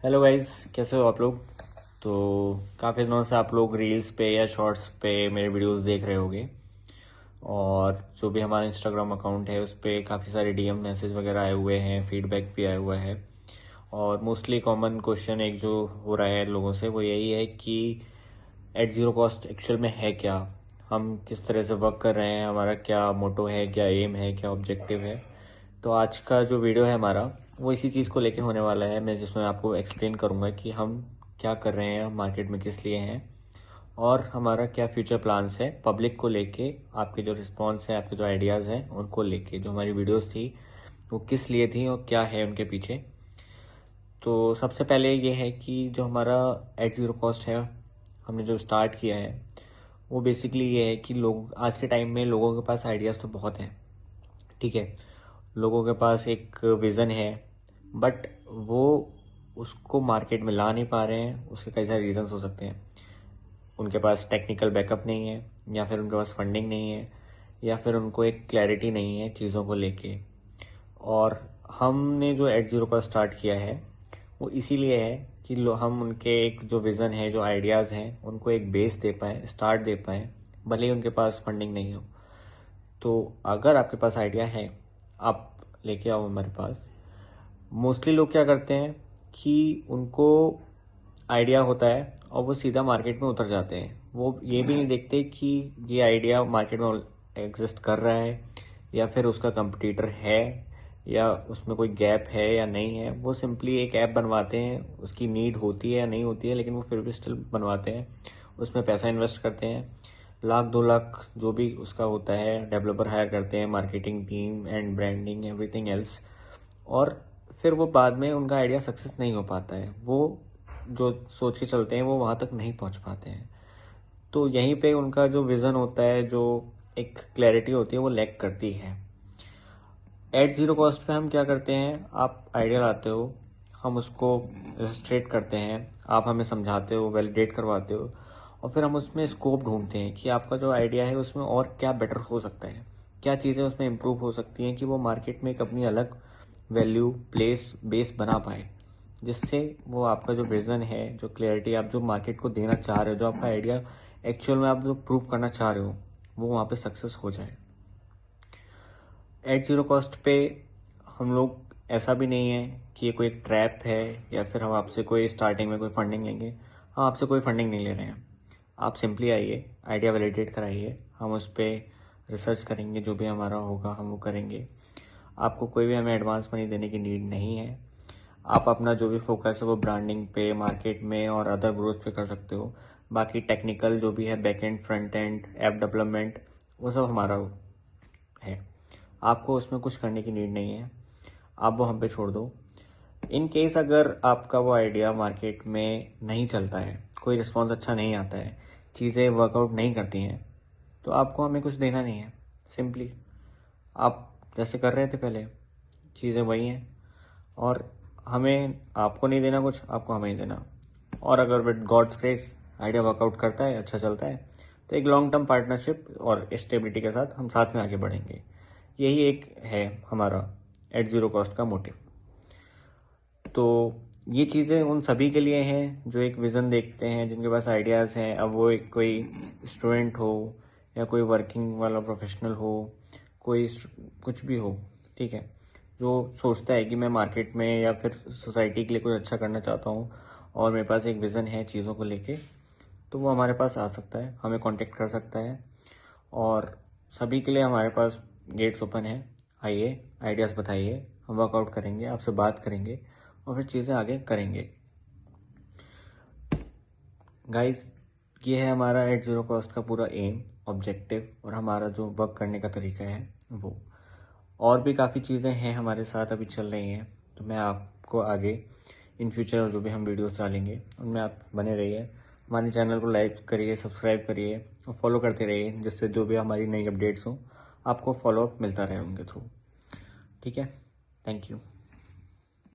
Hello guys, कैसे हो आप लोग। तो काफ़ी दिनों से आप लोग रील्स पे या शॉर्ट्स पे मेरे वीडियोस देख रहे होंगे। और जो भी हमारा इंस्टाग्राम अकाउंट है उस पर काफ़ी सारे डीएम मैसेज वगैरह आए हुए हैं, फीडबैक भी आया हुआ है। और मोस्टली कॉमन क्वेश्चन एक जो हो रहा है लोगों से वो यही है कि एट ज़ीरो कॉस्ट एक्चुअल में है क्या, हम किस तरह से वर्क कर रहे हैं, हमारा क्या मोटो है, क्या एम है, क्या ऑब्जेक्टिव है। तो आज का जो वीडियो है हमारा वो इसी चीज़ को लेके होने वाला है, मैं जिसमें आपको एक्सप्लेन करूंगा कि हम क्या कर रहे हैं, मार्केट में किस लिए हैं और हमारा क्या फ्यूचर प्लान्स है पब्लिक को लेके। आपके जो रिस्पॉन्स है, आपके जो आइडियाज़ हैं उनको लेके, जो हमारी वीडियोस थी वो किस लिए थी और क्या है उनके पीछे। तो सबसे पहले ये है कि जो हमारा एट ज़ीरो कॉस्ट है, हमने जो स्टार्ट किया है वो बेसिकली ये है कि लोग आज के टाइम में लोगों के पास आइडियाज़ तो बहुत हैं, ठीक है। लोगों के पास एक विज़न है बट वो उसको मार्केट में ला नहीं पा रहे हैं। उसके कई सारे रीजंस हो सकते हैं। उनके पास टेक्निकल बैकअप नहीं है, या फिर उनके पास फंडिंग नहीं है, या फिर उनको एक क्लैरिटी नहीं है चीज़ों को लेके। और हमने जो एट ज़ीरो का स्टार्ट किया है वो इसीलिए है कि हम उनके एक जो विज़न है, जो आइडियाज़ हैं, उनको एक बेस दे पाएँ, स्टार्ट दे पाएँ, भले ही उनके पास फंडिंग नहीं हो। तो अगर आपके पास आइडिया है, आप लेके आओ हमारे पास। मोस्टली लोग क्या करते हैं कि उनको आइडिया होता है और वो सीधा मार्केट में उतर जाते हैं। वो ये भी नहीं देखते कि ये आइडिया मार्केट में एग्जिस्ट कर रहा है या फिर उसका कंपटीटर है या उसमें कोई गैप है या नहीं है। वो सिंपली एक ऐप बनवाते हैं, उसकी नीड होती है या नहीं होती है, लेकिन वो फिर भी स्टिल बनवाते हैं, उसमें पैसा इन्वेस्ट करते हैं, लाख 2 लाख जो भी उसका होता है, डेवलपर हायर करते हैं, marketing team and branding everything else. और फिर वो बाद में उनका आइडिया सक्सेस नहीं हो पाता है। वो जो सोच के चलते हैं वो वहाँ तक नहीं पहुँच पाते हैं। तो यहीं पे उनका जो विज़न होता है, जो एक क्लैरिटी होती है, वो लैक करती है। एट ज़ीरो कॉस्ट पे हम क्या करते हैं, आप आइडिया लाते हो, हम उसको रजिस्ट्रेट करते हैं, आप हमें समझाते हो, वैलिडेट करवाते हो, और फिर हम उसमें स्कोप ढूंढते हैं कि आपका जो आइडिया है उसमें और क्या बेटर हो सकता है, क्या चीज़ें उसमें इम्प्रूव हो सकती हैं कि वो मार्केट में एक अपनी अलग वैल्यू प्लेस बेस बना पाए, जिससे वो आपका जो विज़न है, जो क्लियरिटी आप जो मार्केट को देना चाह रहे हो, जो आपका आइडिया एक्चुअल में आप जो प्रूव करना चाह रहे हो, वो वहाँ पे सक्सेस हो जाए। एट ज़ीरो कॉस्ट पे हम लोग, ऐसा भी नहीं है कि ये कोई एक ट्रैप है या फिर हम आपसे कोई स्टार्टिंग में कोई फंडिंग लेंगे। हम आपसे कोई फंडिंग नहीं ले रहे हैं। आप सिंपली आइए, आइडिया वैलिडेट कराइए, हम उस पर रिसर्च करेंगे, जो भी हमारा होगा हम वो करेंगे। आपको कोई भी हमें एडवांस मनी देने की नीड नहीं है। आप अपना जो भी फोकस है वो ब्रांडिंग पे, मार्केट में और अदर ग्रोथ पे कर सकते हो। बाकी टेक्निकल जो भी है, back and, front end, app development, वो सब हमारा है। आपको उसमें कुछ करने की नीड नहीं है, आप वो हम पे छोड़ दो। इन केस अगर आपका वो आइडिया मार्केट में नहीं चलता है, कोई रिस्पॉन्स अच्छा नहीं आता है, चीज़ें वर्कआउट नहीं करती हैं, तो आपको हमें कुछ देना नहीं है। सिंपली आप जैसे कर रहे थे पहले, चीज़ें वही हैं। और हमें आपको नहीं देना कुछ, आपको हमें ही देना। और अगर with God's grace idea work out करता है, अच्छा चलता है, तो एक लॉन्ग टर्म पार्टनरशिप और स्टेबिलिटी के साथ हम साथ में आगे बढ़ेंगे। यही एक है हमारा एट ज़ीरो कॉस्ट का मोटिव। तो ये चीज़ें उन सभी के लिए हैं जो एक विज़न देखते हैं, जिनके पास आइडियाज़ हैं। अब वो एक कोई स्टूडेंट हो या कोई वर्किंग वाला प्रोफेशनल हो, कोई कुछ भी हो, ठीक है, जो सोचता है कि मैं मार्केट में या फिर सोसाइटी के लिए कुछ अच्छा करना चाहता हूँ और मेरे पास एक विज़न है चीज़ों को लेके, तो वो हमारे पास आ सकता है, हमें कांटेक्ट कर सकता है। और सभी के लिए हमारे पास गेट्स ओपन है। आइए, आइडियाज़ बताइए, हम वर्कआउट करेंगे, आपसे बात करेंगे और फिर चीज़ें आगे करेंगे। गाइस, ये है हमारा एट ज़ीरो कॉस्ट का पूरा एम, ऑब्जेक्टिव और हमारा जो वर्क करने का तरीका है वो। और भी काफ़ी चीज़ें हैं हमारे साथ अभी चल रही हैं, तो मैं आपको आगे इन फ्यूचर जो भी हम वीडियोस डालेंगे उनमें आप बने रहिए। हमारे चैनल को लाइक करिए, सब्सक्राइब करिए और फॉलो करते रहिए, जिससे जो भी हमारी नई अपडेट्स हों आपको फॉलोअप मिलता रहे उनके थ्रू। ठीक है, थैंक यू।